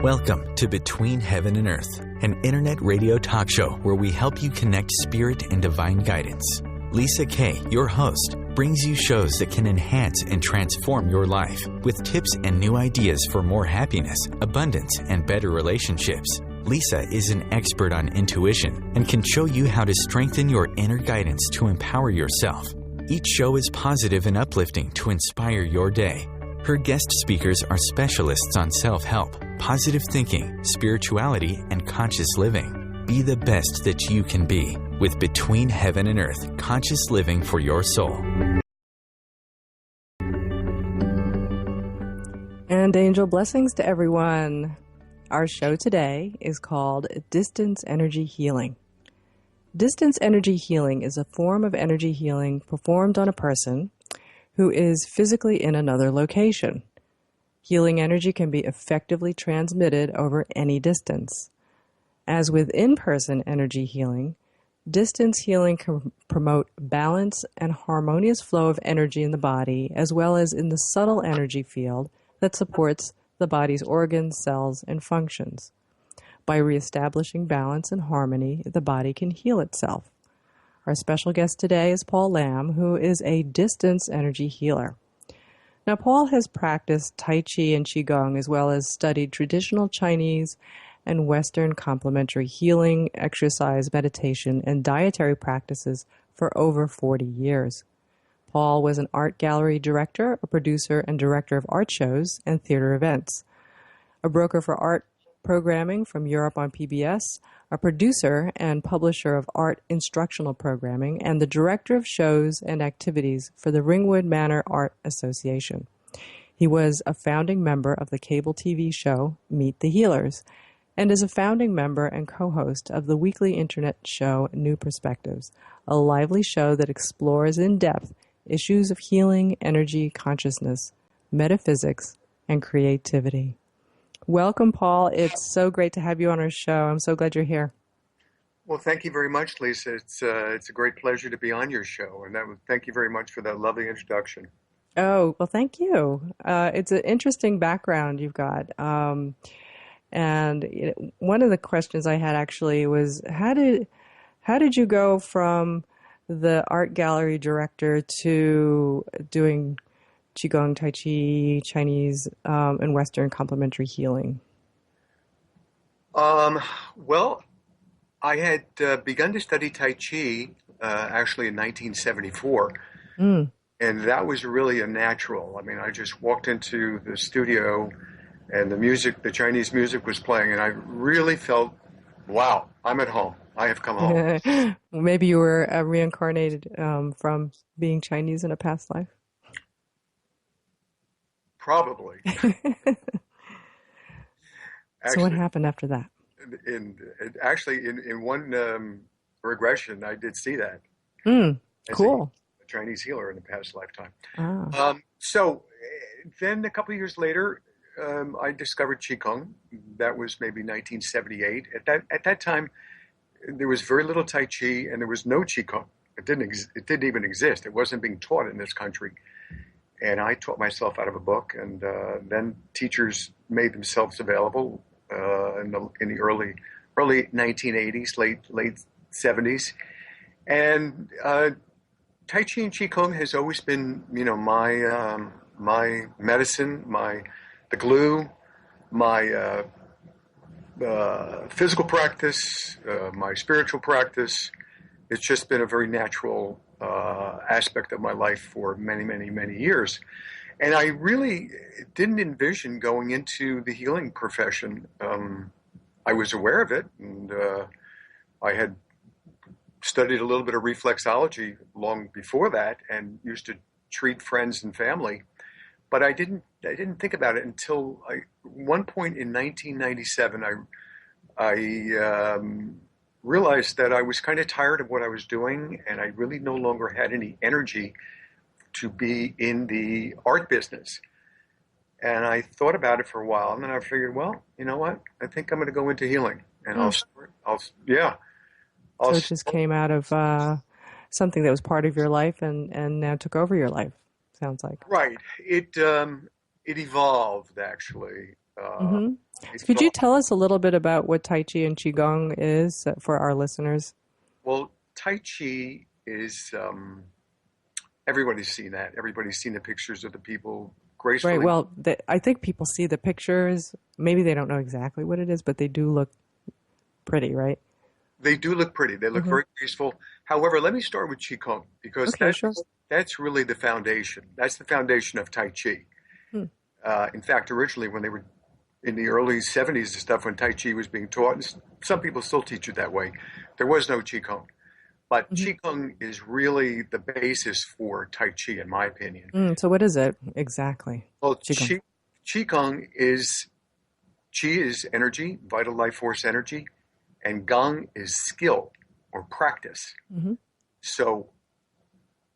Welcome to Between Heaven and Earth, an internet radio talk show where we help you connect spirit and divine guidance. Lisa Kay, your host, brings you shows that can enhance and transform your life with tips and new ideas for more happiness, abundance, and better relationships. Lisa is an expert on intuition and can show you how to strengthen your inner guidance to empower yourself. Each show is positive and uplifting to inspire your day. Her guest speakers are specialists on self-help, positive thinking, spirituality, and conscious living. Be the best that you can be with Between Heaven and Earth, conscious living for your soul. And angel blessings to everyone. Our show today is called Distance Energy Healing. Distance energy healing is a form of energy healing performed on a person who is physically in another location. Healing energy can be effectively transmitted over any distance. As with in-person energy healing, distance healing can promote balance and harmonious flow of energy in the body, as well as in the subtle energy field that supports the body's organs, cells, and functions. By reestablishing balance and harmony, the body can heal itself. Our special guest today is Paul Lamb, who is a distance energy healer. Now, Paul has practiced Tai Chi and Qigong, as well as studied traditional Chinese and Western complementary healing, exercise, meditation, and dietary practices for over 40 years. Paul was an art gallery director, a producer, and director of art shows and theater events, a broker for art programming from Europe on PBS, a producer and publisher of art instructional programming, and the director of shows and activities for the Ringwood Manor Art Association. He was a founding member of the cable TV show Meet the Healers, and is a founding member and co-host of the weekly internet show New Perspectives, a lively show that explores in depth issues of healing, energy, consciousness, metaphysics, and creativity. Welcome, Paul. It's so great to have you on our show. I'm so glad you're here. Well, thank you very much, Lisa. It's a great pleasure to be on your show, and thank you very much for that lovely introduction. Oh, well, thank you. It's an interesting background you've got. And one of the questions I had actually was, how did you go from the art gallery director to doing Qigong, Tai Chi, Chinese, and Western complementary healing? Well, I had begun to study Tai Chi actually in 1974, and that was really a natural. I mean, I just walked into the studio, and the Chinese music was playing, and I really felt, wow, I'm at home. I have come home. Maybe you were reincarnated from being Chinese in a past life. Probably. So what happened after that? In one regression, I did see that. Cool. As a Chinese healer in the past lifetime. Ah. So then a couple of years later, I discovered Qigong. That was maybe 1978. At that time, there was very little Tai Chi, and there was no Qigong. It didn't even exist. It wasn't being taught in this country. And I taught myself out of a book, and then teachers made themselves available in the early 1980s, late 70s, and Tai Chi and Qigong has always been, my medicine, the glue, my physical practice, my spiritual practice. It's just been a very natural aspect of my life for many, many, many years. And I really didn't envision going into the healing profession. I was aware of it, and I had studied a little bit of reflexology long before that and used to treat friends and family. But I didn't think about it until one point in 1997, I realized that I was kind of tired of what I was doing, and I really no longer had any energy to be in the art business. And I thought about it for a while, and then I figured, well, you know what? I think I'm going to go into healing, and So it just came out of something that was part of your life and now took over your life, sounds like. Right. It evolved, actually. Mm-hmm. I So could you thought, tell us a little bit about what Tai Chi and Qigong is for our listeners? well, Tai Chi is, everybody's seen that. Everybody's seen the pictures of the people Right. gracefully. Well, I think people see the pictures. Maybe they don't know exactly what it is, but they do look pretty, right? They do look pretty. They look Mm-hmm. very graceful. However, let me start with Qigong because Okay, sure. that's really the foundation. That's the foundation of Tai Chi. Hmm. In fact, originally when they were in the early 70s and stuff, when Tai Chi was being taught, and some people still teach it that way, there was no Qigong. But Mm-hmm. Qigong is really the basis for Tai Chi, in my opinion. So what is it exactly? Well, Qigong. Qigong is, Qi is energy, vital life force energy, and Gong is skill or practice. Mm-hmm. So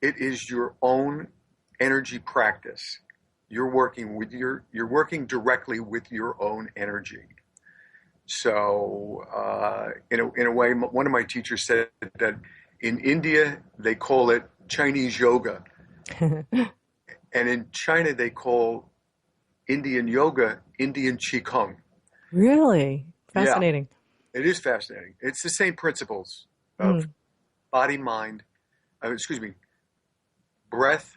it is your own energy practice. You're working directly with your own energy. So in a way, one of my teachers said that in India they call it Chinese yoga, and in China they call Indian yoga Indian Qigong. Really Yeah, fascinating. it is fascinating. It's the same principles of Mm. body, mind, excuse me, breath,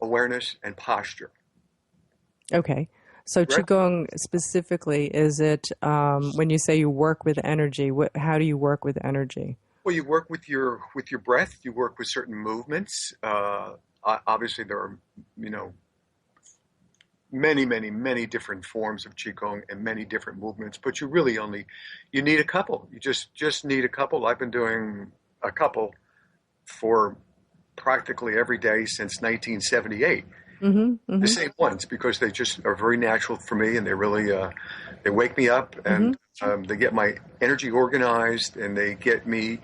awareness, and posture. Okay. So Breath. Qigong specifically, is it when you say you work with energy, how do you work with energy? Well, you work with your breath. You work with certain movements. Obviously, there are you know many different forms of qigong and many different movements. But you really only you need a couple. You just need a couple. I've been doing a couple for practically every day since 1978. Mm-hmm. The Mm-hmm. same ones because they just are very natural for me, and they really they wake me up, Mm-hmm. and they get my energy organized, and they get me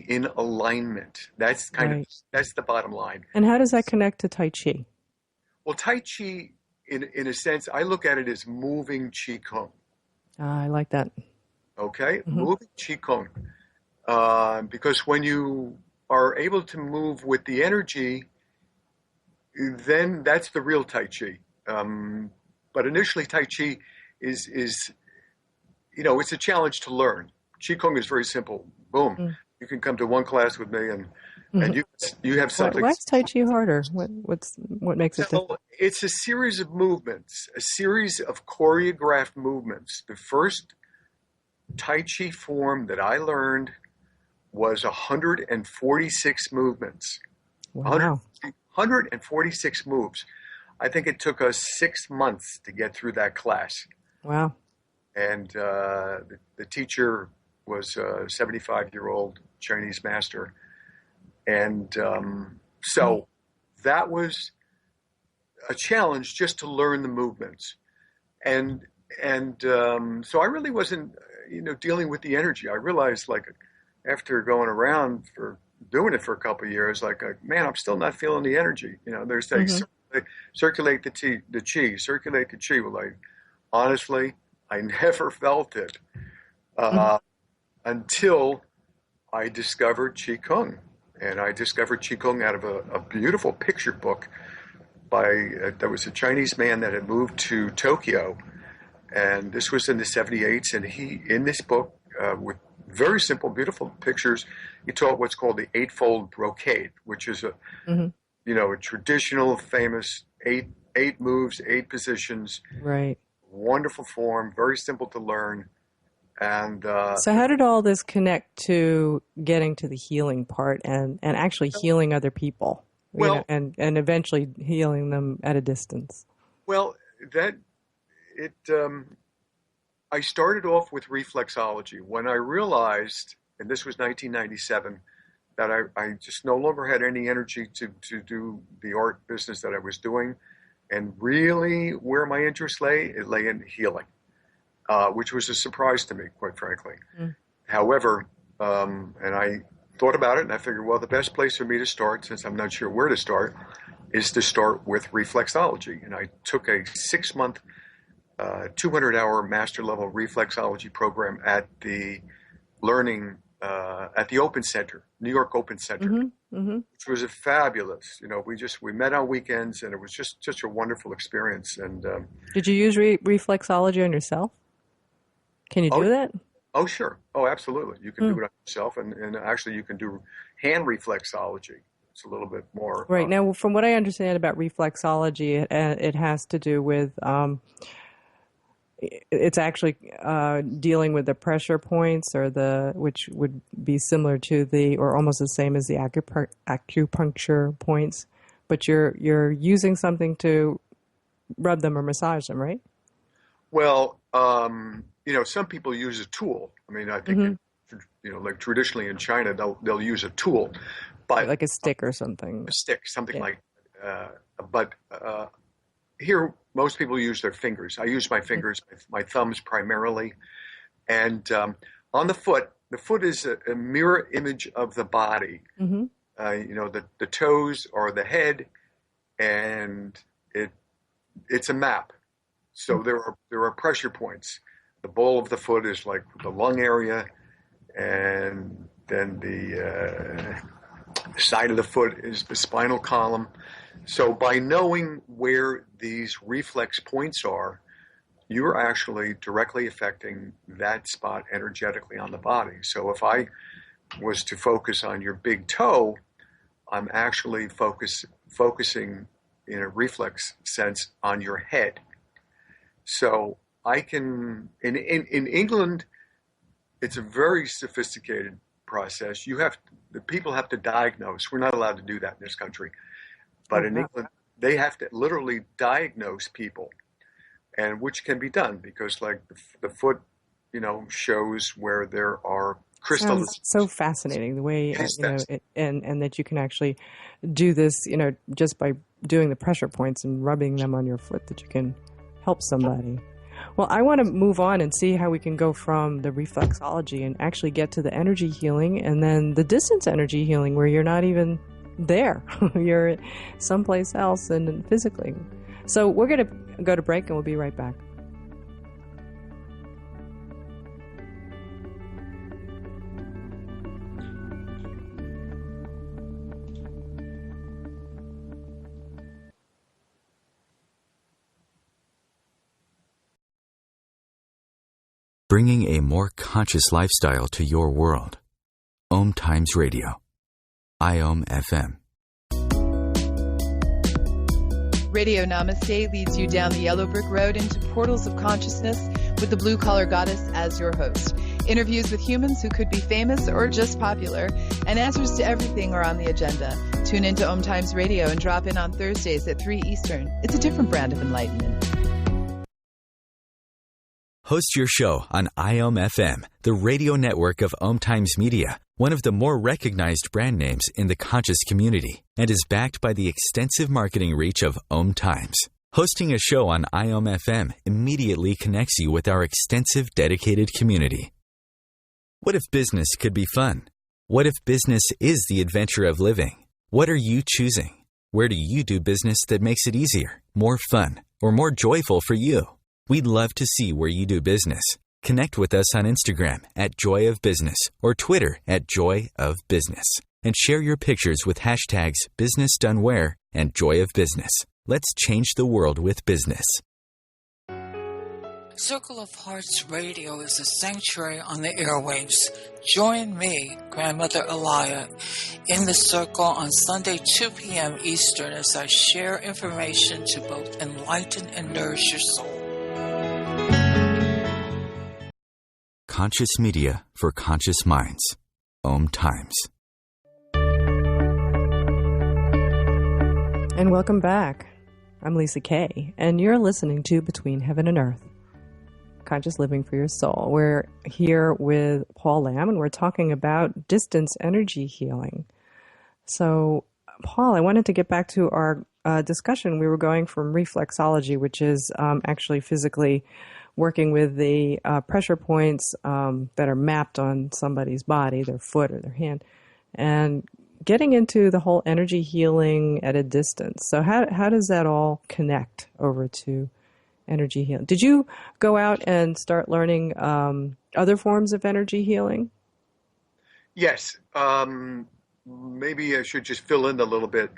in alignment. Right. That's the bottom line. And how does that connect to Tai Chi? Well, Tai Chi, in a sense, I look at it as moving Qigong. I like that. Okay, Mm-hmm. moving Qigong, because when you are able to move with the energy, then that's the real Tai Chi. But initially, Tai Chi is it's a challenge to learn. Qigong is very simple. Boom, you can come to one class with me, and Mm-hmm. you have something. Why is Tai Chi harder? What makes it different? So it's a series of movements, a series of choreographed movements. The first Tai Chi form that I learned was 146 movements. 100, Wow. 146 moves. I think it took us 6 months to get through that class. Wow. And the teacher was a 75-year-old Chinese master. And so that was a challenge just to learn the movements. And so I really wasn't, dealing with the energy. I realized, like, after going around for doing it for a couple of years, like, man, I'm still not feeling the energy. There's like Mm-hmm. circulate the chi, circulate the chi. Well, honestly, I never felt it Mm-hmm. uh, until I discovered Qigong. And I discovered Qigong out of a beautiful picture book by there was a Chinese man that had moved to Tokyo, and this was in the 78s. And he, in this book, with very simple, beautiful pictures, he taught what's called the eightfold brocade, which is Mm-hmm. a traditional, famous eight moves, eight positions, Right. wonderful form, very simple to learn, and So how did all this connect to getting to the healing part and actually healing other people, well, and eventually healing them at a distance? well, that it. I started off with reflexology when I realized, and this was 1997, that I just no longer had any energy to do the art business that I was doing. And really, where my interest lay, it lay in healing, which was a surprise to me, quite frankly. Mm. However, and I thought about it, and I figured, well, the best place for me to start, since I'm not sure where to start, is to start with reflexology. And I took a 6-month 200-hour master level reflexology program at the Learning at the Open Center, New York Open Center, which was a fabulous. We met on weekends, and it was just a wonderful experience. And did you use reflexology on yourself? Can you do that? Oh, sure. Oh, absolutely. You can do it on yourself, and actually you can do hand reflexology. It's a little bit more. Right. Now, from what I understand about reflexology, it has to do with, it's actually dealing with the pressure points which would be similar to or almost the same as the acupuncture points, but you're using something to rub them or massage them, right? Well, some people use a tool. I mean, I think, like traditionally in China, they'll use a tool, but like a stick or something. A stick, something like. But here, most people use their fingers. I use my fingers, my thumbs primarily, and on the foot is a mirror image of the body. The toes are the head, and it's a map. So there are pressure points. The ball of the foot is like the lung area, and then the side of the foot is the spinal column. So by knowing where these reflex points are, you're actually directly affecting that spot energetically on the body. So if I was to focus on your big toe, I'm actually focusing in a reflex sense on your head. So I can, in England, it's a very sophisticated process. The people have to diagnose. We're not allowed to do that in this country. But in England, they have to literally diagnose people, and which can be done because like the foot, shows where there are crystals. Sounds so fascinating the way, and that you can actually do this, just by doing the pressure points and rubbing them on your foot, that you can help somebody. Well, I want to move on and see how we can go from the reflexology and actually get to the energy healing and then the distance energy healing where you're not even there. You're someplace else and physically. So we're going to go to break and we'll be right back. Bringing a more conscious lifestyle to your world. OMTimes Radio. IOM FM. Radio Namaste leads you down the yellow brick road into portals of consciousness with the blue-collar goddess as your host. Interviews with humans who could be famous or just popular, and answers to everything are on the agenda. Tune into OMTimes Radio and drop in on Thursdays at 3 Eastern. It's a different brand of enlightenment. Host your show on IOM FM, the radio network of OMTimes Media, one of the more recognized brand names in the conscious community, and is backed by the extensive marketing reach of OMTimes. Hosting a show on IOM FM immediately connects you with our extensive dedicated community. What if business could be fun? What if business is the adventure of living? What are you choosing? Where do you do business that makes it easier, more fun, or more joyful for you? We'd love to see where you do business. Connect with us on Instagram at Joy of Business or Twitter at Joy of Business. And share your pictures with hashtags Business Done Where and Joy of Business. Let's change the world with business. Circle of Hearts Radio is a sanctuary on the airwaves. Join me, Grandmother Elia, in the circle on Sunday, 2 p.m. Eastern as I share information to both enlighten and nourish your soul. Conscious media for conscious minds. OMTimes. And welcome back. I'm Lisa Kay, and you're listening to Between Heaven and Earth, Conscious Living for Your Soul. We're here with Paul Lamb, and we're talking about distance energy healing. So, Paul, I wanted to get back to our discussion. We were going from reflexology, which is actually physically working with the pressure points that are mapped on somebody's body, their foot or their hand, and getting into the whole energy healing at a distance. So how does that all connect over to energy healing? Did you go out and start learning other forms of energy healing? Yes. Maybe I should just fill in a little bit.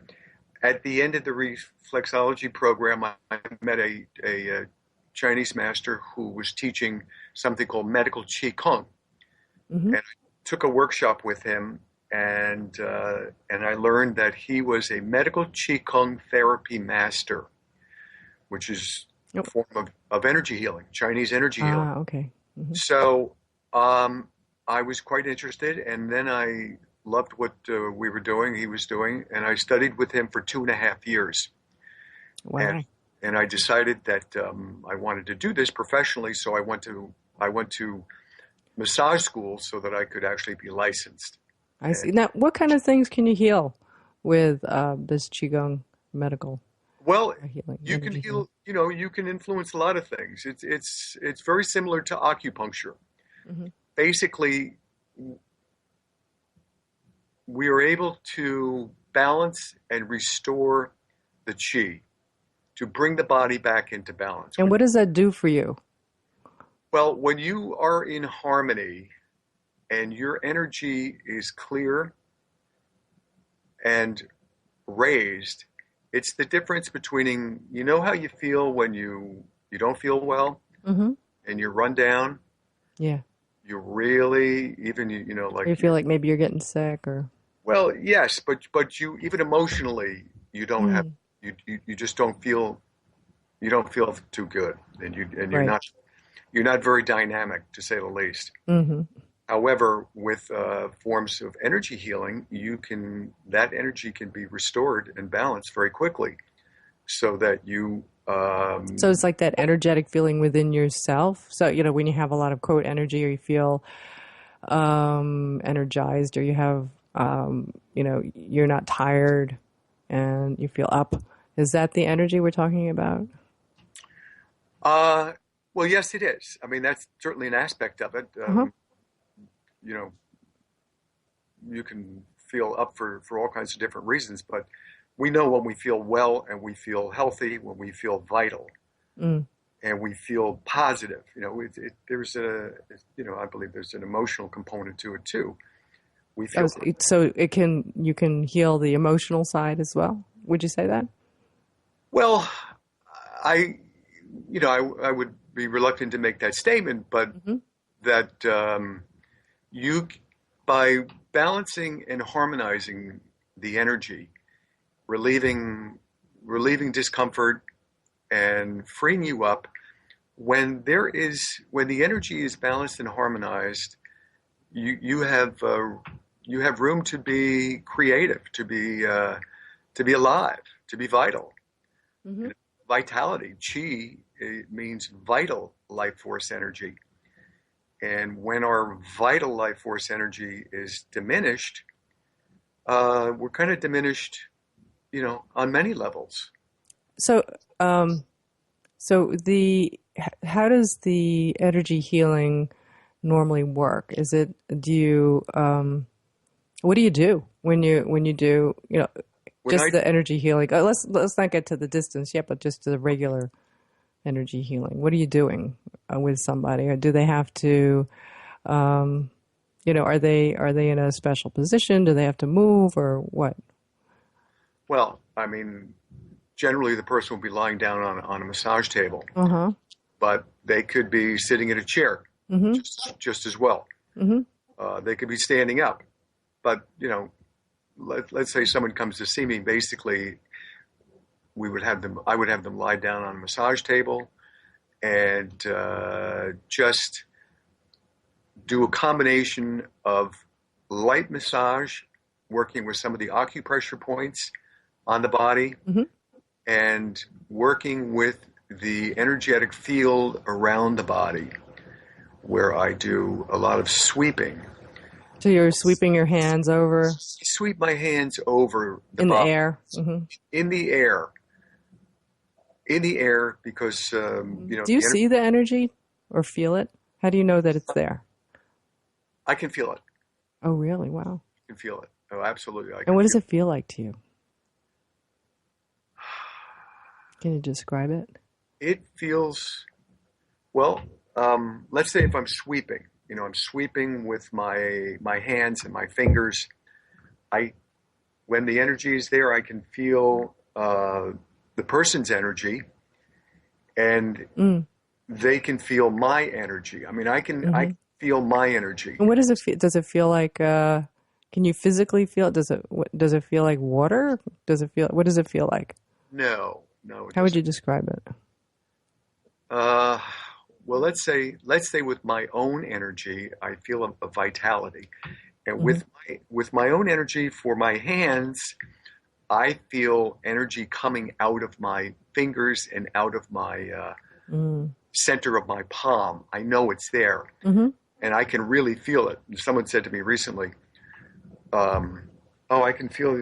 At the end of the reflexology program, I met a Chinese master who was teaching something called medical qigong, Mm-hmm. and I took a workshop with him, and I learned that he was a medical qigong therapy master, which is a Oh. form of energy healing, Chinese energy healing. Ah, okay. Mm-hmm. So I was quite interested, and then I loved what we were doing, he was doing, and I studied with him for 2.5 years. And Wow. and I decided that I wanted to do this professionally, so I went to massage school so that I could actually be licensed. I And, see. Now, what kind of things can you heal with this Qigong medical well, healing, you can energy healing? heal. You can influence a lot of things. It's very similar to acupuncture. Mm-hmm. Basically, we are able to balance and restore the chi, to bring the body back into balance. And what does that do for you? Well, when you are in harmony and your energy is clear and raised, it's the difference between, you know how you feel when you don't feel well Mm-hmm. and you're run down, Yeah. you really even like You feel like maybe you're getting sick or. well, yes, but you even emotionally you don't have Mm. you just don't feel too good, and you're Right. not very dynamic, to say the least. Mm-hmm. However, with forms of energy healing, that energy can be restored and balanced very quickly, so that you So it's like that energetic feeling within yourself. So, when you have a lot of quote energy or you feel energized or you have, you're not tired and you feel up. Is that the energy we're talking about? uh, well, yes, it is. I mean, that's certainly an aspect of it. Uh-huh. You know, you can feel up for all kinds of different reasons, but we know when we feel well and we feel healthy, when we feel vital Mm. and we feel positive. There's I believe there's an emotional component to it too. We Oh, feel so you can heal the emotional side as well. Would you say that? well. I, I would be reluctant to make that statement, but Mm-hmm. that you, by balancing and harmonizing the energy, relieving relieving discomfort and freeing you up, when the energy is balanced and harmonized, you have room to be creative, to be alive, to be vital. Mm-hmm. Vitality, chi, it means vital life force energy. And when our vital life force energy is diminished, we're kind of diminished, on many levels. So, so how does the energy healing normally work? Do you, what do you do when you do, When just I the energy healing? Let's not get to the distance yet, but just to the regular energy healing. What are you doing with somebody, or do they have to, are they in a special position? Do they have to move, or what? well, I mean, generally the person will be lying down on a massage table, Uh huh. but they could be sitting in a chair Mm-hmm. just as well. Mm-hmm. They could be standing up, but let's say someone comes to see me. Basically, I would have them lie down on a massage table and just do a combination of light massage, working with some of the acupressure points on the body, Mm-hmm. and working with the energetic field around the body, where I do a lot of sweeping. So you're sweeping your hands over Sweep my hands over the in the body, air. Mm-hmm. in the air, because Do you see the energy or feel it? How do you know that it's there? I can feel it. Oh, really? Wow. I can feel it. Oh, absolutely, I And can what does feel it feel like to you? Can you describe it? it. It feels well. Let's say if I'm sweeping, I'm sweeping with my hands and my fingers. When the energy is there, I can feel the person's energy, and they can feel my energy. I mean, I feel my energy. And what does it feel? Does it feel like? Can you physically feel it? Does it feel like water? What does it feel like? No, it How would you doesn't. describe it? Well, let's say with my own energy, I feel a vitality, and Mm-hmm. with my own energy for my hands, I feel energy coming out of my fingers and out of my center of my palm. I know it's there, Mm-hmm. and I can really feel it. Someone said to me recently, "Oh, I can feel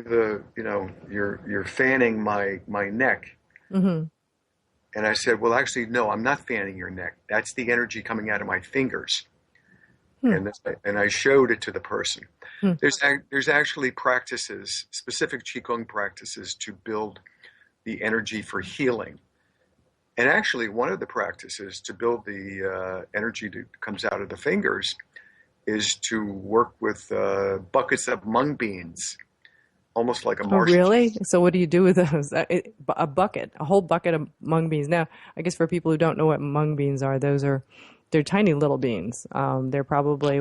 you're fanning my neck." Mm-hmm. And I said, "Well, actually, no, I'm not fanning your neck. That's the energy coming out of my fingers." Hmm. And I showed it to the person. Hmm. There's actually practices, specific qigong practices to build the energy for healing. And actually, one of the practices to build the energy that comes out of the fingers is to work with buckets of mung beans, almost like a Oh, marshmallow. really? So what do you do with those? A whole bucket of mung beans. Now, I guess for people who don't know what mung beans are, they're tiny little beans. They're probably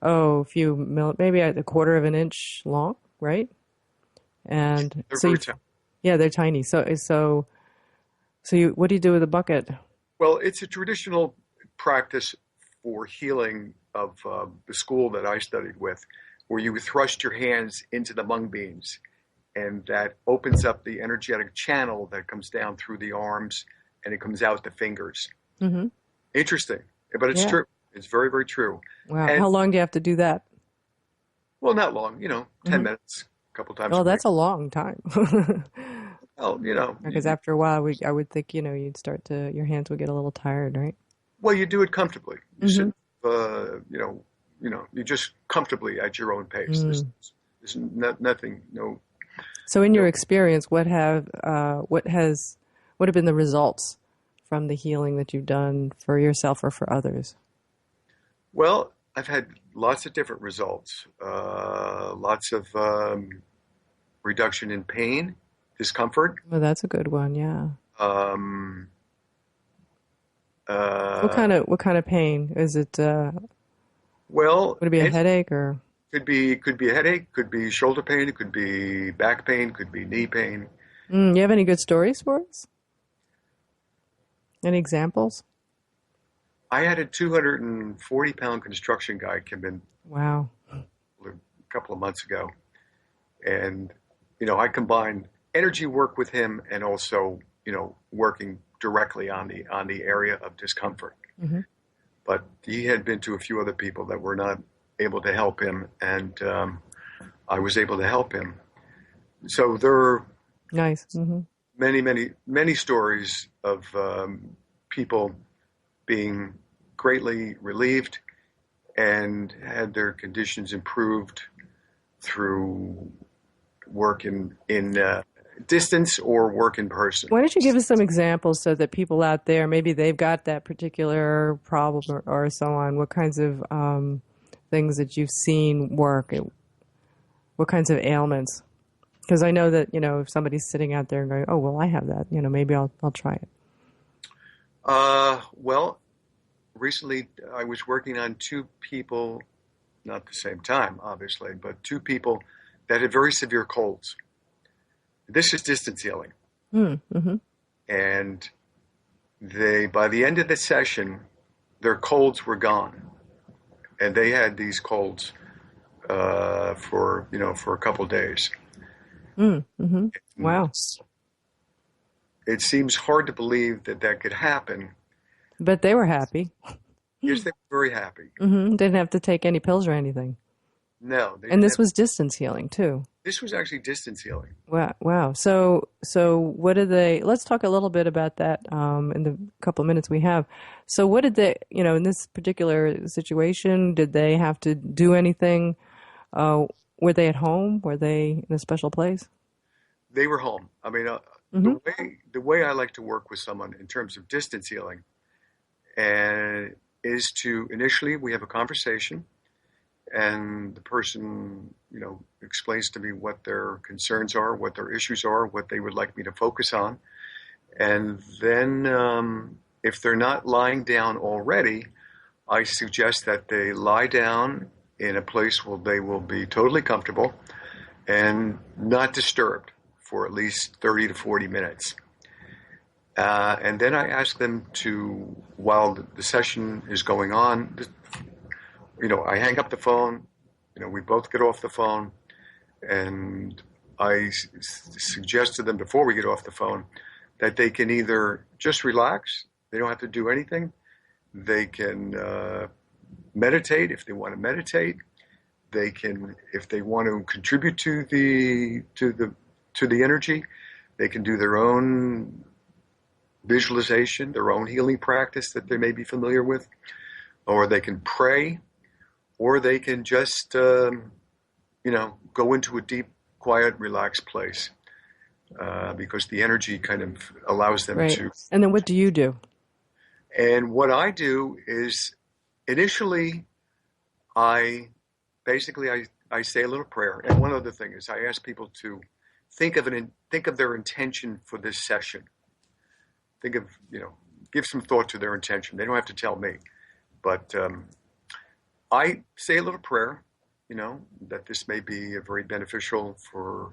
maybe a quarter of an inch long, right? And They're so very tough. yeah, they're tiny. What do you do with a bucket? Well, it's a traditional practice for healing of the school that I studied with, where you thrust your hands into the mung beans, and that opens up the energetic channel that comes down through the arms and it comes out the fingers. Mm-hmm. Interesting, but it's Yeah. true. It's very, very true. Wow. And How long do you have to do that? well, not long, 10 Mm-hmm. minutes, a couple times Oh, a week. that's a long time. Well, Because after a while, I would think, your hands would get a little tired, right? well, you do it comfortably. You Mm-hmm. sit, you just comfortably at your own pace. Mm. There's nothing, no. So, in your No. experience, what have been the results from the healing that you've done for yourself or for others? Well, I've had lots of different results. Lots of reduction in pain, discomfort. Well, that's a good one. Yeah. Um, What uh, kind of pain is it? well, Would it be a it headache or? could be a headache, could be shoulder pain, it could be back pain, could be knee pain. You have any good stories for us? Any examples? I had a 240-pound construction guy come in Wow. a couple of months ago, and I combined energy work with him and also working directly on the area of discomfort. Mm-hmm. But he had been to a few other people that were not able to help him, and I was able to help him. So there are Nice. Mm-hmm. many, many, many stories of people being greatly relieved and had their conditions improved through work in distance or work in person. Why don't you give us some examples so that people out there, maybe they've got that particular problem or so on, what kinds of things that you've seen work, what kinds of ailments? Because I know that, if somebody's sitting out there and going, oh, well, I have that, maybe I'll try it. Well, recently I was working on two people, not at the same time, obviously, but two people that had very severe colds. This is distance healing. Mm-hmm. And by the end of the session, their colds were gone. And they had these colds for a couple of days. Mm-hmm. Wow. It seems hard to believe that could happen. But they were happy. Yes, they were very happy. Mm-hmm. Didn't have to take any pills or anything. No. And this was distance healing too. This was actually distance healing. Wow. So what did they, let's talk a little bit about that in the couple of minutes we have. So what did they, in this particular situation, did they have to do anything? Were they at home? Were they in a special place? They were home. I mean, the way I like to work with someone in terms of distance healing, and is to initially we have a conversation, and the person, explains to me what their concerns are, what their issues are, what they would like me to focus on. And then if they're not lying down already, I suggest that they lie down in a place where they will be totally comfortable and not disturbed for at least 30 to 40 minutes. And then I ask them to, while the session is going on, I hang up the phone, we both get off the phone, and I suggest to them before we get off the phone that they can either just relax, they don't have to do anything, they can meditate if they want to meditate, they can, if they want to contribute to the energy, they can do their own visualization, their own healing practice that they may be familiar with, or they can pray, or they can just, go into a deep, quiet, relaxed place because the energy kind of allows them to. And then what do you do? And what I do is initially I say a little prayer. And one other thing is I ask people to think of their intention for this session. Give some thought to their intention. They don't have to tell me, but I say a little prayer, that this may be very beneficial for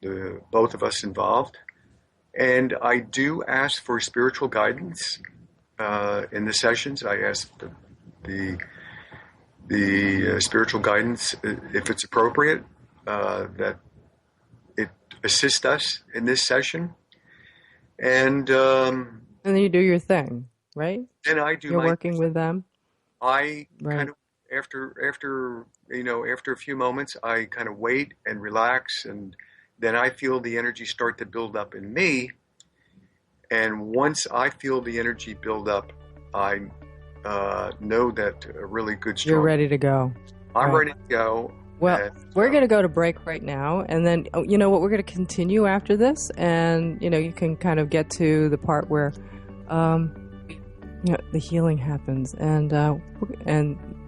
the both of us involved. And I do ask for spiritual guidance in the sessions. I ask the spiritual guidance, if it's appropriate, that it assist us in this session. And then you do your thing, right? And I do. You're working with them. I kind of after a few moments, I kind of wait and relax, and then I feel the energy start to build up in me. And once I feel the energy build up, I know that a really good strong. You're ready to go. I'm ready to go. Well, we're going to go to break right now, and then we're going to continue after this, and you can kind of get to the part where the healing happens, and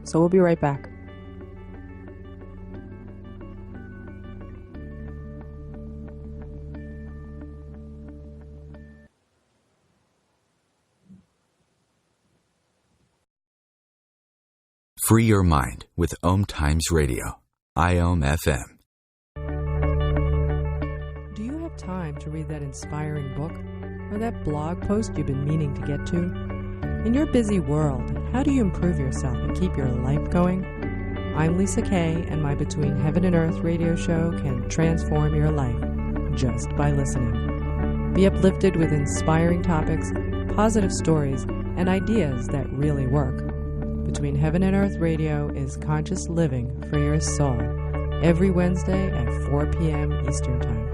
so we'll be right back. Free your mind with OMTimes Radio, IOM FM. Do you have time to read that inspiring book or that blog post you've been meaning to get to? In your busy world, how do you improve yourself and keep your life going? I'm Lisa Kay, and my Between Heaven and Earth radio show can transform your life just by listening. Be uplifted with inspiring topics, positive stories, and ideas that really work. Between Heaven and Earth Radio is conscious living for your soul, every Wednesday at 4 p.m. Eastern Time.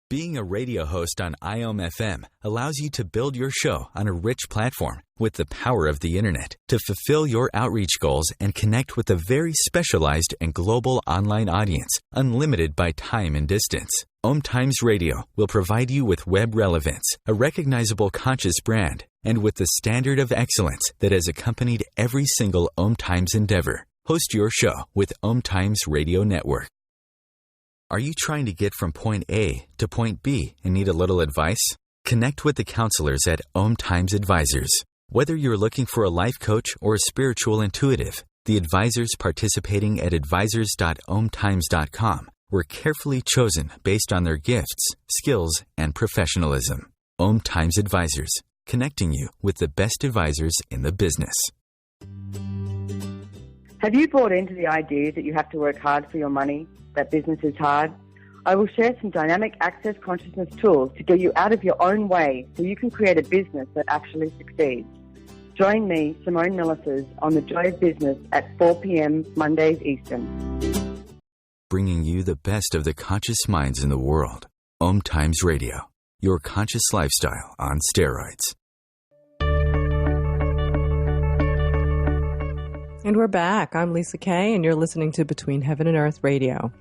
Being a radio host on IOM FM allows you to build your show on a rich platform with the power of the internet to fulfill your outreach goals and connect with a very specialized and global online audience, unlimited by time and distance. OMTimes Radio will provide you with web relevance, a recognizable conscious brand, and with the standard of excellence that has accompanied every single OMTimes endeavor. Host your show with OMTimes Radio Network. Are you trying to get from point A to point B and need a little advice? Connect with the counselors at OMTimes Advisors. Whether you're looking for a life coach or a spiritual intuitive, the advisors participating at advisors.omtimes.com were carefully chosen based on their gifts, skills, and professionalism. OMTimes Advisors, connecting you with the best advisors in the business. Have you bought into the idea that you have to work hard for your money, that business is hard? I will share some dynamic access consciousness tools to get you out of your own way so you can create a business that actually succeeds. Join me, Simone Millisers, on The Joy of Business at 4 p.m. Mondays Eastern. Bringing you the best of the conscious minds in the world. OMTimes Radio, your conscious lifestyle on steroids. And we're back. I'm Lisa Kay, and you're listening to Between Heaven and Earth Radio.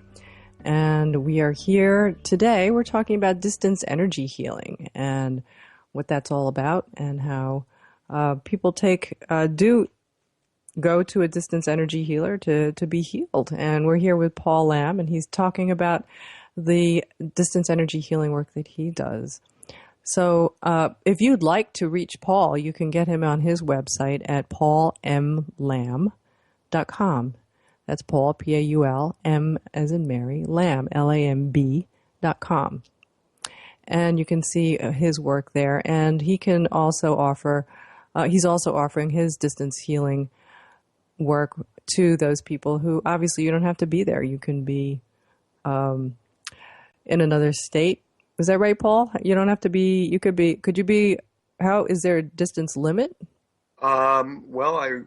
And we are here today. We're talking about distance energy healing. And what that's all about and how people do go to a distance energy healer to be healed. And we're here with Paul Lamb, and he's talking about the distance energy healing work that he does. So if you'd like to reach Paul, you can get him on his website at paulmlamb.com. That's Paul, Paul, M as in Mary, Lamb, LAMB.com. And you can see his work there. And he can also offer, he's also offering his distance healing work to those people who, obviously, you don't have to be there. You can be in another state. Is that right, Paul? You don't have to be, could you be, how, is there a distance limit? Well,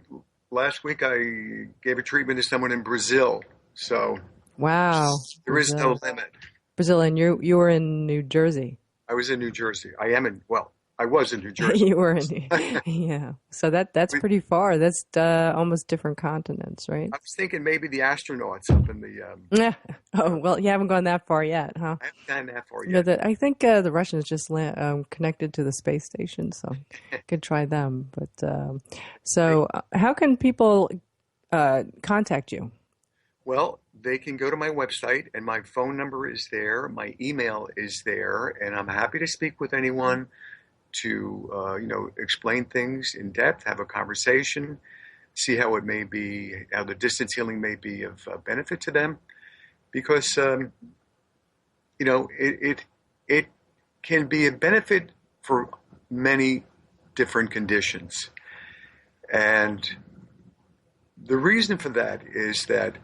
last week I gave a treatment to someone in Brazil. So wow, there is no limit. Brazil, and you were in New Jersey. I was in New Jersey. I was in New Jersey. You were in, yeah. So that's pretty far. That's almost different continents, right? I was thinking maybe the astronauts up in the. Oh, well, you haven't gone that far yet, huh? I haven't gone that far yet. No, I think the Russians just connected to the space station, so could try them. But how can people contact you? Well, they can go to my website, and my phone number is there. My email is there, and I'm happy to speak with anyone to explain things in depth, have a conversation, see how the distance healing may be of benefit to them, because it can be a benefit for many different conditions, and the reason for that is that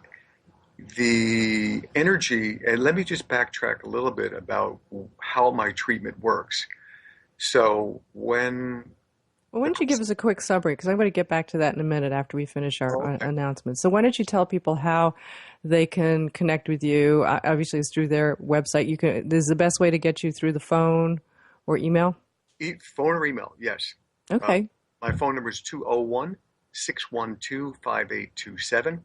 the energy, and let me just backtrack a little bit about how my treatment works. So why don't you give us a quick summary? Because I'm going to get back to that in a minute after we finish our announcement. So why don't you tell people how they can connect with you? Obviously, it's through their website. This is the best way to get you through the phone or email? Phone or email, yes. Okay. My phone number is 201-612-5827.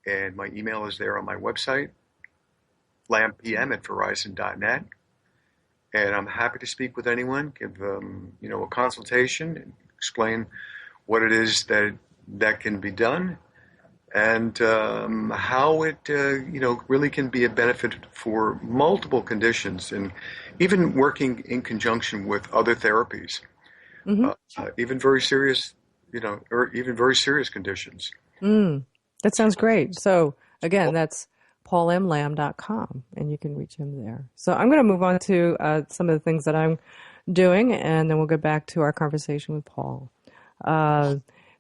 And my email is there on my website, lampm@verizon.net. And I'm happy to speak with anyone, give them, a consultation, and explain what it is that can be done, and how it, really can be a benefit for multiple conditions, and even working in conjunction with other therapies, even very serious, or even very serious conditions. That sounds great. So again, that's paulmlamb.com, and you can reach him there. So I'm going to move on to some of the things that I'm doing, and then we'll get back to our conversation with Paul.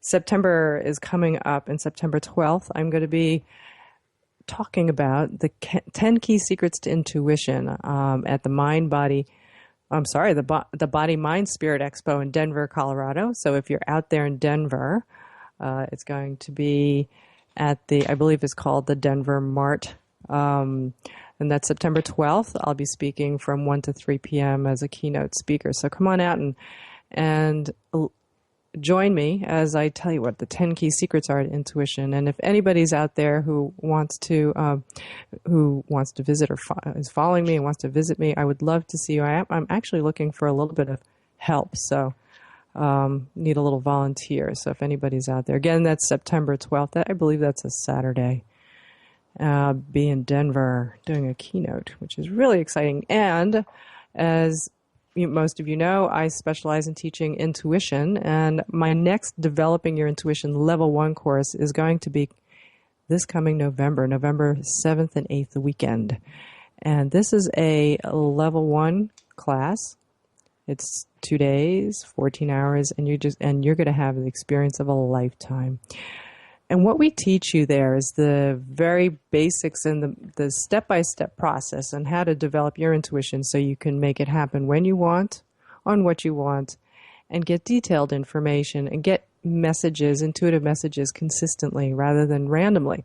September is coming up, and September 12th, I'm going to be talking about the 10 key secrets to intuition at the the Body Mind Spirit Expo in Denver, Colorado. So if you're out there in Denver, it's going to be at I believe it's called the Denver Mart. And that's September 12th. I'll be speaking from 1 to 3 p.m. as a keynote speaker. So come on out and join me as I tell you what the 10 key secrets are to intuition. And if anybody's out there who wants to visit or is following me and wants to visit me, I would love to see you. I'm actually looking for a little bit of help. So need a little volunteer. So if anybody's out there, again, that's September 12th. I believe that's a Saturday. Be in Denver doing a keynote, which is really exciting. And as most of you know, I specialize in teaching intuition, and my next Developing Your Intuition Level 1 course is going to be this coming November 7th and 8th, the weekend. And this is a Level 1 class. It's 2 days, 14 hours, and you're going to have the experience of a lifetime. And what we teach you there is the very basics and the step-by-step process on how to develop your intuition so you can make it happen when you want, on what you want, and get detailed information and get messages, intuitive messages consistently rather than randomly.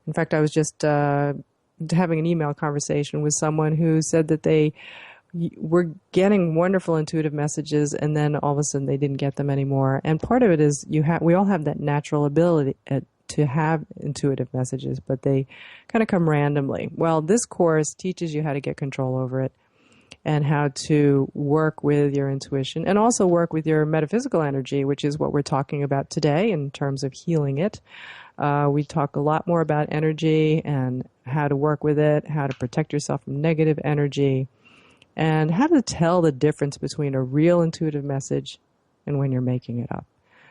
In fact, I was just having an email conversation with someone who said that they were getting wonderful intuitive messages, and then all of a sudden they didn't get them anymore. And part of it is we all have that natural ability to have intuitive messages, but they kind of come randomly. Well, this course teaches you how to get control over it. and how to work with your intuition and also work with your metaphysical energy, which is what we're talking about today in terms of healing it. We talk a lot more about energy and how to work with it, how to protect yourself from negative energy, and how to tell the difference between a real intuitive message and when you're making it up.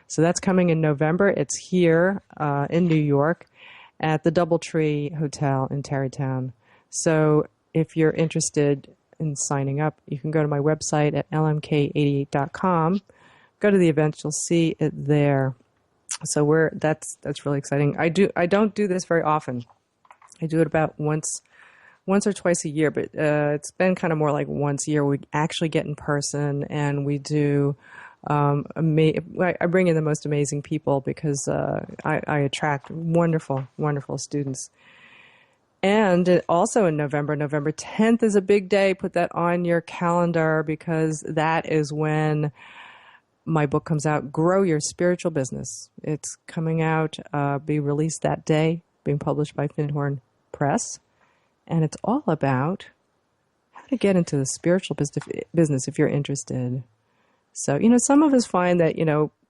So that's coming in November. It's here in New York at the DoubleTree Hotel in Tarrytown. So if you're interested in signing up, you can go to my website at lmk88.com. Go to the event, you'll see it there. So that's really exciting. I don't do this very often. I do it about once or twice a year, but it's been kind of more like once a year. We actually get in person and we do. I bring in the most amazing people because I attract wonderful, wonderful students. And also in November 10th is a big day. Put that on your calendar because that is when my book comes out, Grow Your Spiritual Business. It's coming out, be released that day, being published by Finhorn Press. And it's all about how to get into the spiritual business if you're interested. So, some of us find that,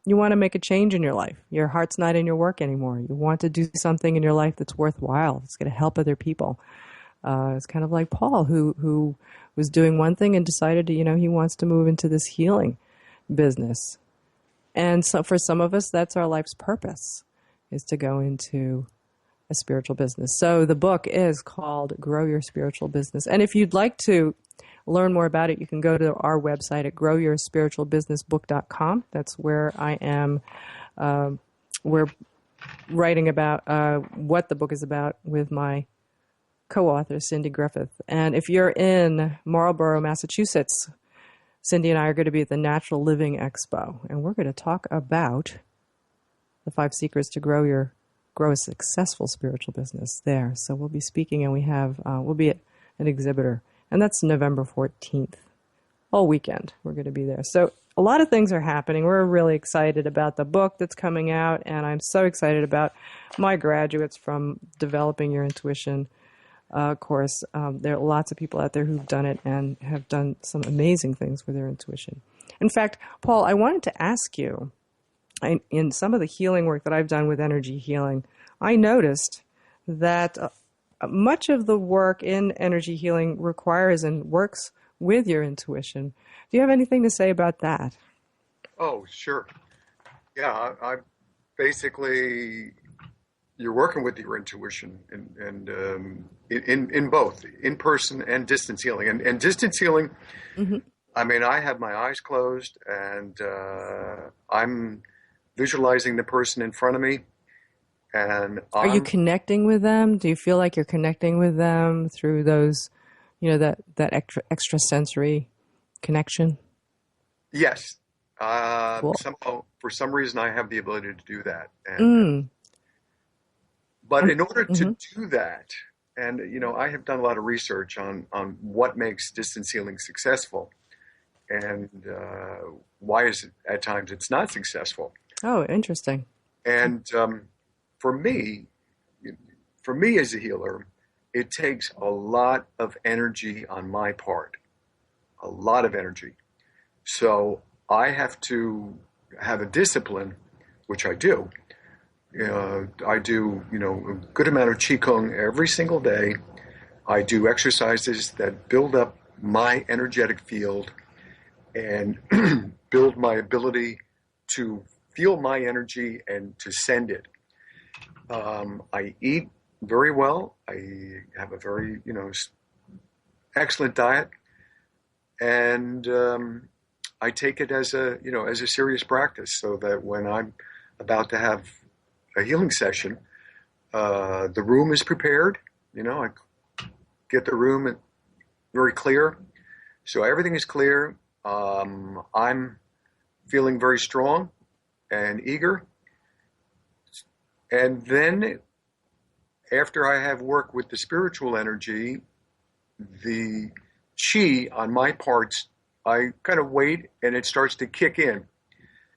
you want to make a change in your life. Your heart's not in your work anymore. You want to do something in your life that's worthwhile. It's going to help other people. It's kind of like Paul, who was doing one thing and decided to, he wants to move into this healing business. And so for some of us, that's our life's purpose, is to go into a spiritual business. So the book is called Grow Your Spiritual Business. And if you'd like to learn more about it, you can go to our website at growyourspiritualbusinessbook.com. That's where I am. We're writing about what the book is about with my co-author, Cindy Griffith. And if you're in Marlborough, Massachusetts, Cindy and I are going to be at the Natural Living Expo, and we're going to talk about the 5 secrets to grow a successful spiritual business there. So we'll be speaking, and we'll be at an exhibitor. And that's November 14th, all weekend. We're going to be there. So a lot of things are happening. We're really excited about the book that's coming out, and I'm so excited about my graduates from Developing Your Intuition course. There are lots of people out there who've done it and have done some amazing things with their intuition. In fact, Paul, I wanted to ask you, in some of the healing work that I've done with energy healing, I noticed that much of the work in energy healing requires and works with your intuition. Do you have anything to say about that? Oh, sure. Yeah, I basically, you're working with your intuition and in both in-person and distance healing. And distance healing, mm-hmm. I mean, I have my eyes closed and I'm visualizing the person in front of me. And are you connecting with them? Do you feel like you're connecting with them through those, that extrasensory connection? Yes. Cool. Somehow, for some reason, I have the ability to do that. And, but in order to do that, and, I have done a lot of research on what makes distance healing successful and why is it at times it's not successful. Oh, interesting. And for me as a healer, it takes a lot of energy on my part, a lot of energy. So I have to have a discipline, which I do. I do, a good amount of Qigong every single day. I do exercises that build up my energetic field and build my ability to feel my energy and to send it. I eat very well. I have a very, excellent diet, and I take it as a serious practice, so that when I'm about to have a healing session, the room is prepared. I get the room very clear, so everything is clear. I'm feeling very strong and eager. And then after I have worked with the spiritual energy, the chi on my parts, I kind of wait and it starts to kick in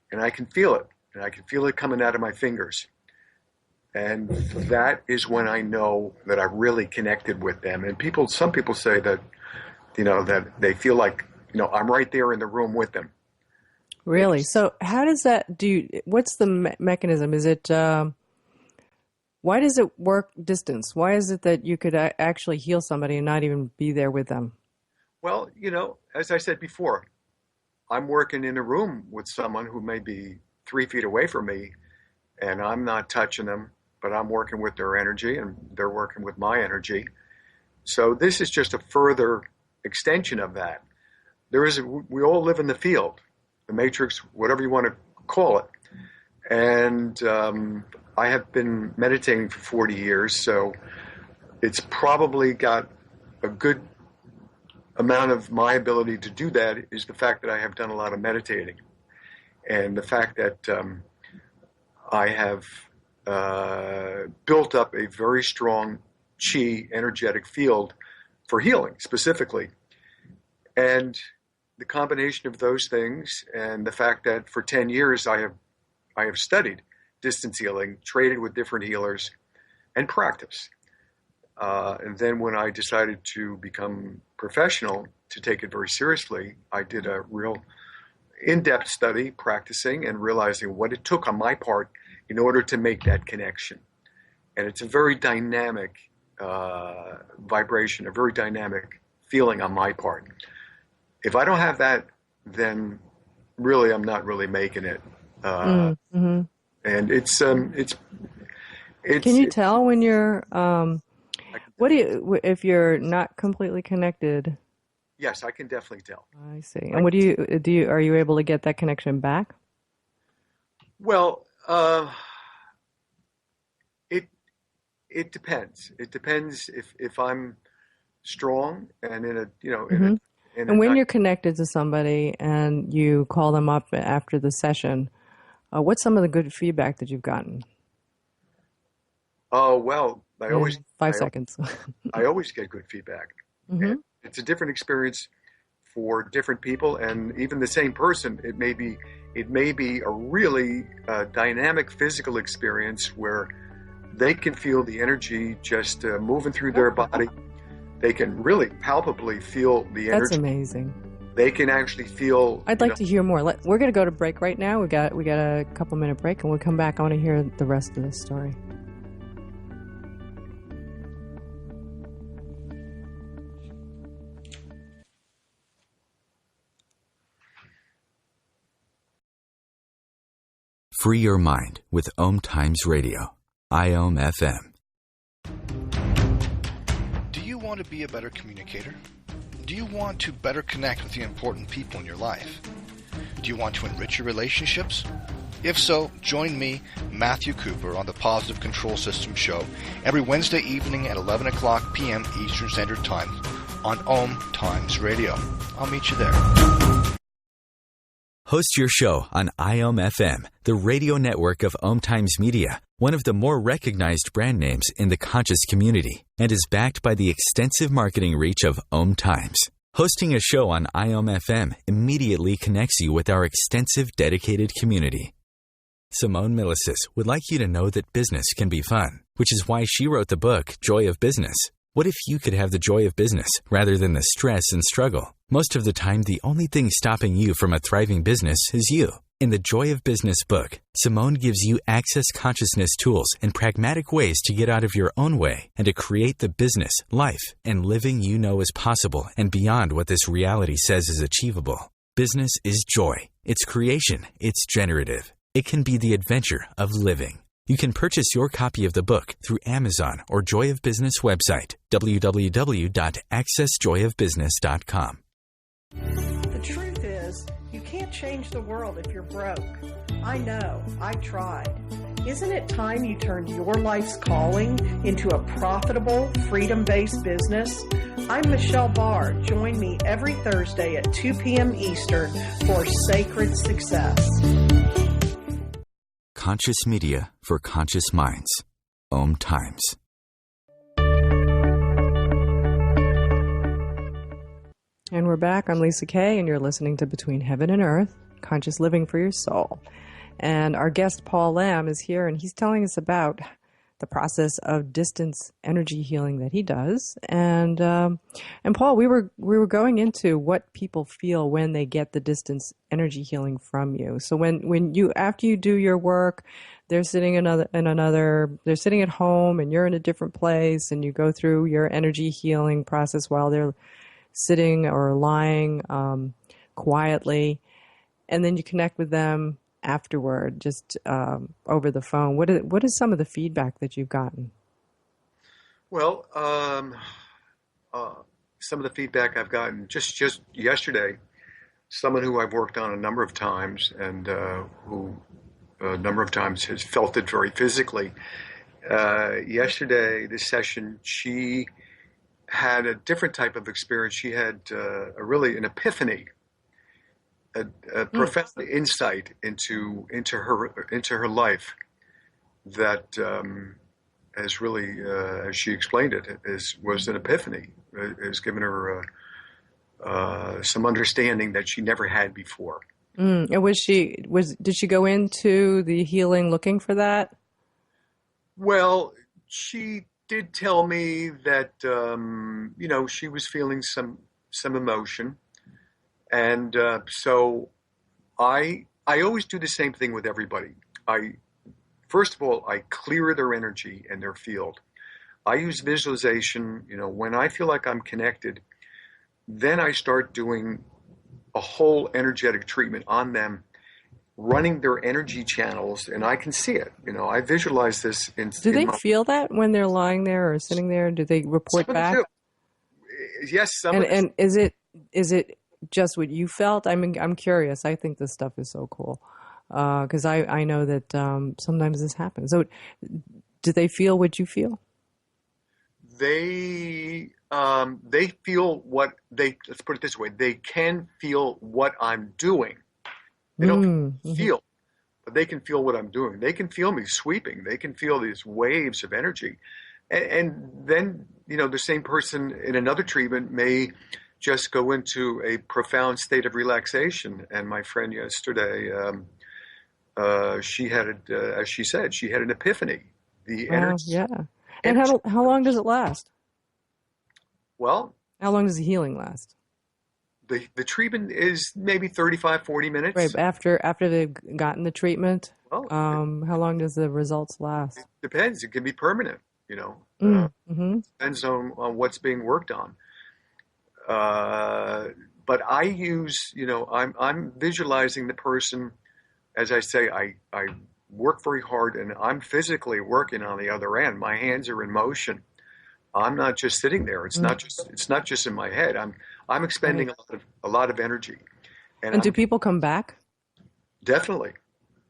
and I can feel it. And I can feel it coming out of my fingers. And that is when I know that I've really connected with them. And some people say that that they feel like, I'm right there in the room with them. Really? So how does that what's the mechanism? Is it, why does it work distance? Why is it that you could actually heal somebody and not even be there with them? Well, as I said before, I'm working in a room with someone who may be 3 feet away from me, and I'm not touching them, but I'm working with their energy and they're working with my energy. So this is just a further extension of that. We all live in the field, the matrix, whatever you want to call it. And I have been meditating for 40 years, so it's probably got a good amount of my ability to do that is the fact that I have done a lot of meditating. And the fact that I have built up a very strong chi energetic field for healing specifically. And the combination of those things and the fact that for 10 years I have studied distance healing, traded with different healers, and practice. And then when I decided to become professional, to take it very seriously, I did a real in-depth study, practicing and realizing what it took on my part in order to make that connection. And it's a very dynamic vibration, a very dynamic feeling on my part. If I don't have that, then really I'm not really making it. And it's Can you tell when you're if you're not completely connected? Yes, I can definitely tell. I see. And what are you able to get that connection back? Well, it depends. It depends if I'm strong and in a and when you're connected to somebody and you call them up after the session, what's some of the good feedback that you've gotten? Oh, well, I always 5 seconds. I always get good feedback. Mm-hmm. It's a different experience for different people, and even the same person. It may be a really dynamic physical experience where they can feel the energy just moving through their body. They can really palpably feel the energy. That's amazing. They can actually feel. I'd like to hear more. We're going to go to break right now. We got a couple minute break, and we'll come back. I want to hear the rest of this story. Free your mind with OMTimes Radio, IOM FM. Do you want to be a better communicator? Do you want to better connect with the important people in your life? Do you want to enrich your relationships? If so, join me, Matthew Cooper, on the Positive Control System Show every Wednesday evening at 11 o'clock p.m. Eastern Standard Time on OMTimes Radio. I'll meet you there. Host your show on IOM FM, the radio network of OMTimes Media, one of the more recognized brand names in the conscious community, and is backed by the extensive marketing reach of OMTimes. Hosting a show on IOM FM immediately connects you with our extensive dedicated community. Simone Milicis would like you to know that business can be fun, which is why she wrote the book, Joy of Business. What if you could have the joy of business rather than the stress and struggle? Most of the time, the only thing stopping you from a thriving business is you. In the Joy of Business book, Simone gives you access consciousness tools and pragmatic ways to get out of your own way and to create the business, life, and living you know is possible and beyond what this reality says is achievable. Business is joy. It's creation. It's generative. It can be the adventure of living. You can purchase your copy of the book through Amazon or Joy of Business website, www.accessjoyofbusiness.com. The truth is, you can't change the world if you're broke. I know, I've tried. Isn't it time you turned your life's calling into a profitable, freedom-based business? I'm Michelle Barr. Join me every Thursday at 2 p.m. Eastern for Sacred Success. Conscious media for conscious minds. OMTimes. And we're back. I'm Lisa Kay, and you're listening to Between Heaven and Earth, Conscious Living for Your Soul. And our guest, Paul Lamb, is here, and he's telling us about the process of distance energy healing that he does. And Paul, we were going into what people feel when they get the distance energy healing from you. So when you, after you do your work, they're sitting they're sitting at home and you're in a different place, and you go through your energy healing process while they're sitting or lying quietly, and then you connect with them afterward, just over the phone. What is some of the feedback that you've gotten? Well, some of the feedback I've gotten just yesterday, someone who I've worked on a number of times and who a number of times has felt it very physically. Yesterday, this session, she had a different type of experience. She had really an epiphany, a profound insight into her life that has really, as she explained it, was an epiphany. Has given her some understanding that she never had before. And did she go into the healing looking for that? Well, she did tell me that she was feeling some emotion. And so I always do the same thing with everybody. First of all, I clear their energy and their field. I use visualization. When I feel like I'm connected, then I start doing a whole energetic treatment on them, running their energy channels, and I can see it. I visualize this. Do they feel that when they're lying there or sitting there? Do they report back? Yes, some. And is it just what you felt? I mean, I'm curious. I think this stuff is so cool because I know that sometimes this happens. So, do they feel what you feel? They feel let's put it this way. They can feel what I'm doing. They don't feel, but they can feel what I'm doing. They can feel me sweeping. They can feel these waves of energy. And then, the same person in another treatment may just go into a profound state of relaxation. And my friend yesterday, she had, as she said, she had an epiphany. The energy. Yeah. And how long does it last? Well, how long does the healing last? The treatment is maybe 35, 40 minutes. Right. After they've gotten the treatment, how long does the results last? It depends. It can be permanent, Depends on what's being worked on. But I use, I'm visualizing the person. As I say, I work very hard and I'm physically working on the other end. My hands are in motion. I'm not just sitting there. It's not just in my head. I'm expending a lot of energy. And do people come back? Definitely.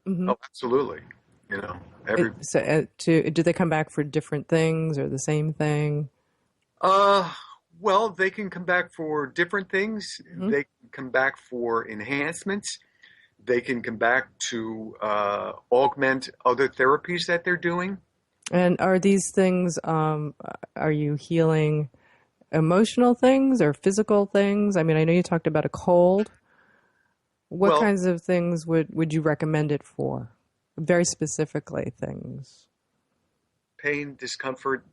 Mm-hmm. Oh, absolutely. Do they come back for different things or the same thing? Well, they can come back for different things. Mm-hmm. They can come back for enhancements. They can come back to augment other therapies that they're doing. And are these things, are you healing emotional things or physical things? I mean, I know you talked about a cold. What kinds of things would you recommend it for? Very specifically things. Pain, discomfort,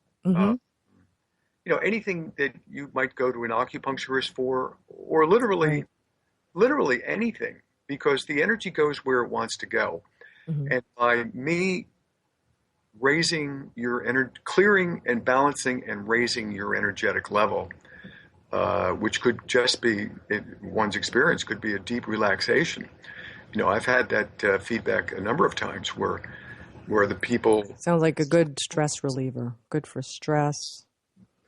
anything that you might go to an acupuncturist for, or literally anything, because the energy goes where it wants to go. Mm-hmm. And by me raising your clearing and balancing and raising your energetic level, which could just be, in one's experience, could be a deep relaxation. I've had that feedback a number of times where the people... Sounds like a good stress reliever, good for stress.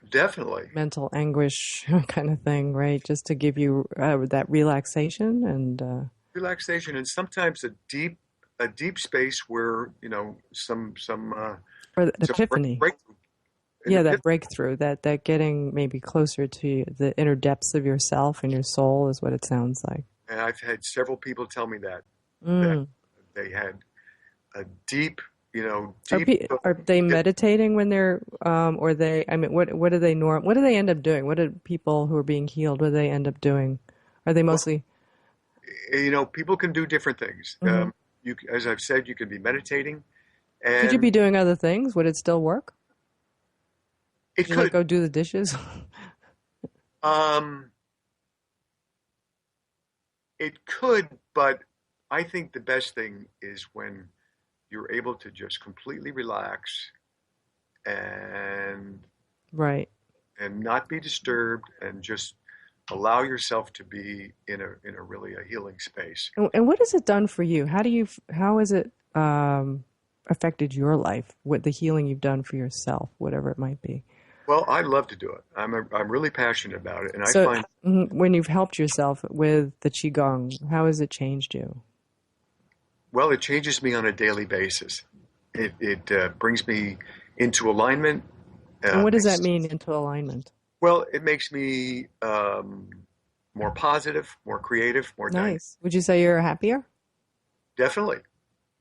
Definitely. Mental anguish kind of thing, right? Just to give you that relaxation and... Relaxation, and sometimes a deep space where some or the epiphany. Breakthrough. That breakthrough, that getting maybe closer to the inner depths of yourself and your soul is what it sounds like. And I've had several people tell me that they had a deep, deep. Are they meditating when they're, or they? I mean, what do they What do they end up doing? What do people who are being healed? What do they end up doing? Are they mostly? People can do different things. Mm-hmm. As I've said, you can be meditating, And Could you be doing other things? Would it still work? it Could you like could. go do the dishes? Um, it could, but I think the best thing is when you're able to just completely relax and Right. not be disturbed and just allow yourself to be in a really a healing space. And what has it done for you? How has it affected your life? What the healing you've done for yourself, whatever it might be. Well, I love to do it. I'm really passionate about it, and I So find when you've helped yourself with the Qigong, how has it changed you? well, it changes me on a daily basis. It brings me into alignment. And what does that mean, into alignment? Well, it makes me more positive, more creative, more dynamic. Nice. Would you say you're happier? Definitely.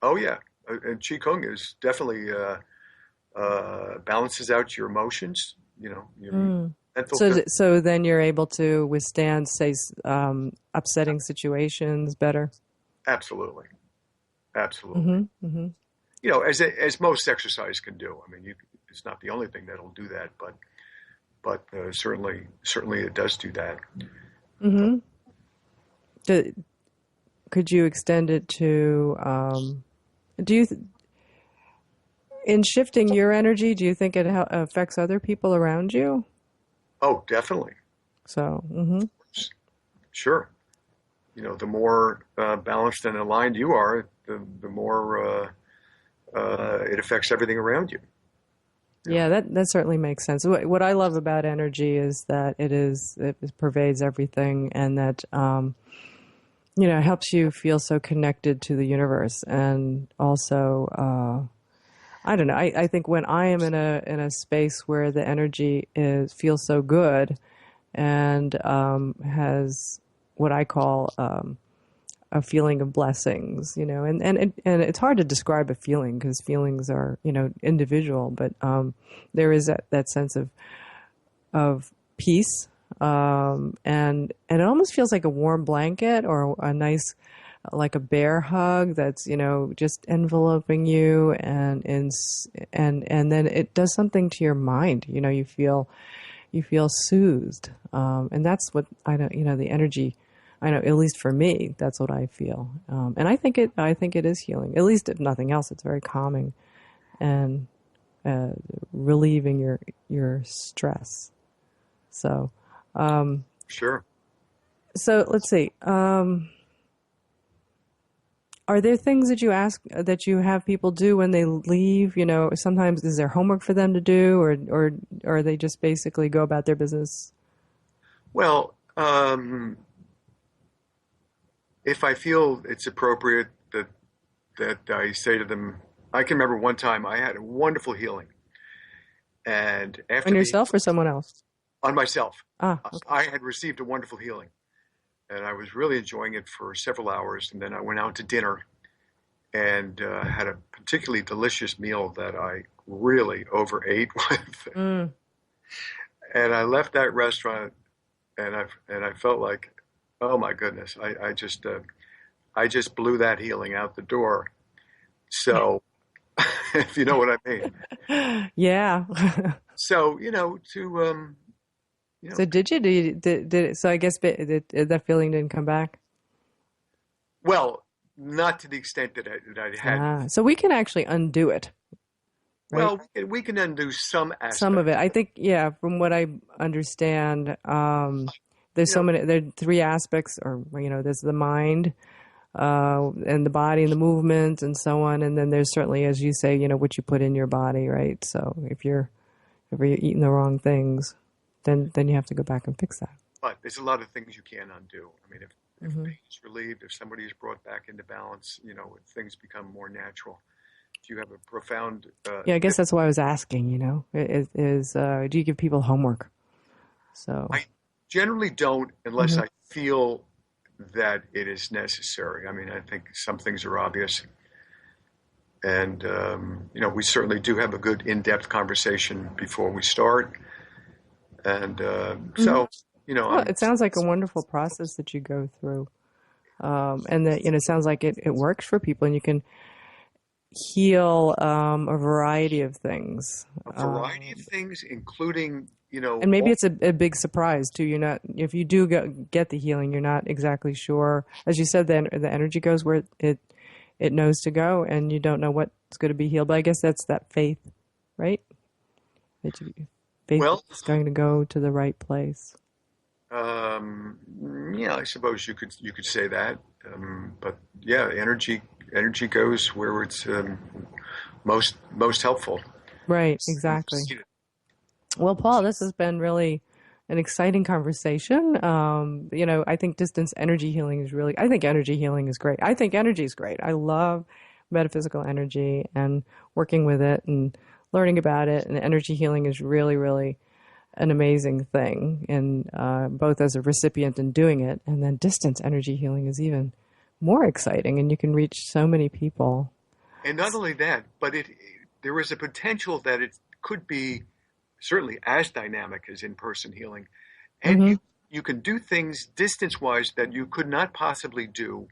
Oh yeah, and Qigong is definitely balances out your emotions. You know, your mental. So then you're able to withstand, say, upsetting situations better. Absolutely, absolutely. Mm-hmm. You know, as most exercise can do. I mean, it's not the only thing that'll do that, but certainly it does do that. Mm-hmm. Could you extend it to? In shifting your energy, do you think it affects other people around you? Oh, definitely. So, Sure. You know, the more balanced and aligned you are, the more it affects everything around you. Yeah, that certainly makes sense. What I love about energy is that it pervades everything, and that helps you feel so connected to the universe, and also I don't know. I think when I am in a space where the energy feels so good, and has what I call a feeling of blessings, and it's hard to describe a feeling because feelings are individual, but there is that sense of peace, and it almost feels like a warm blanket or a nice, like a bear hug that's just enveloping you, and then it does something to your mind. You feel soothed, and that's what I know. The energy. I know, at least for me, that's what I feel, and I think it is healing. At least if nothing else, it's very calming, and relieving your stress. So, Sure. So let's see. Are there things that you have people do when they leave? Sometimes is there homework for them to do, or they just basically go about their business? Well, if I feel it's appropriate that I say to them, I can remember one time I had a wonderful healing, and after On yourself or someone else? On myself. Okay. I had received a wonderful healing, and I was really enjoying it for several hours. And then I went out to dinner and had a particularly delicious meal that I really overate with. And I left that restaurant, and I felt like, oh my goodness, I just blew that healing out the door. So, if you know what I mean. Yeah. So So did you? Did it? So I guess that feeling didn't come back. Well, not to the extent that I had. So we can actually undo it. Right? Well, we can undo some aspects. Some of it, I think. Yeah, from what I understand, there's so many. There are three aspects, or there's the mind, and the body, and the movement, and so on. And then there's certainly, as you say, what you put in your body, right? So if you're eating the wrong things, then you have to go back and fix that. But there's a lot of things you can't undo. I mean, if pain is relieved, if somebody is brought back into balance, things become more natural. If you have a profound... I guess that's why I was asking, do you give people homework? So I generally don't unless I feel that it is necessary. I mean, I think some things are obvious. And, we certainly do have a good in-depth conversation before we start. And so, well, it sounds like a wonderful process that you go through, and that it sounds like it works for people, and you can, heal a variety of things. A variety of things, including, and maybe it's a big surprise too. You're not, if you do get the healing, you're not exactly sure. As you said, then the energy goes where it knows to go, and you don't know what's going to be healed. But I guess that's that faith, right? Faith is going to go to the right place. Yeah, I suppose you could say that. But yeah, energy goes where it's most helpful. Right, exactly. Well, Paul, this has been really an exciting conversation. I think distance energy healing is really, I think energy healing is great. I think energy is great. I love metaphysical energy and working with it and learning about it. And energy healing is really, really an amazing thing. And both as a recipient and doing it. And then distance energy healing is even more exciting. And you can reach so many people. And not only that, but there is a potential that it could be certainly as dynamic as in-person healing. And you can do things distance-wise that you could not possibly do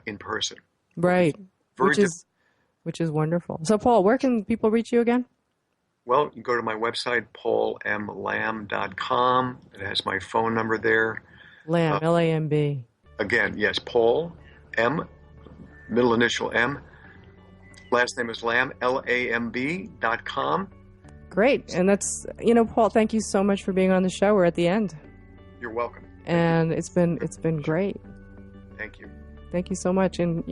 in person. Right. Which is wonderful. So, Paul, where can people reach you again? Well, you can go to my website, paulmlamb.com. It has my phone number there. Lamb, L-A-M-B. Again, yes, Paul, M, middle initial M. Last name is Lamb, LAMB.com. Great. And that's, Paul, thank you so much for being on the show. We're at the end. You're welcome. And it's been great. Thank you. Thank you so much. And,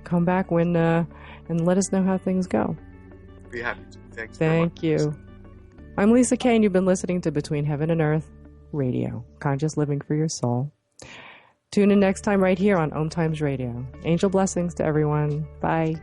come back when and let us know how things go. Be happy to. Thanks. Thank you. I'm Lisa Kay, and you've been listening to Between Heaven and Earth Radio, conscious living for your soul. Tune in next time right here on OMTimes Radio. Angel blessings to everyone. Bye.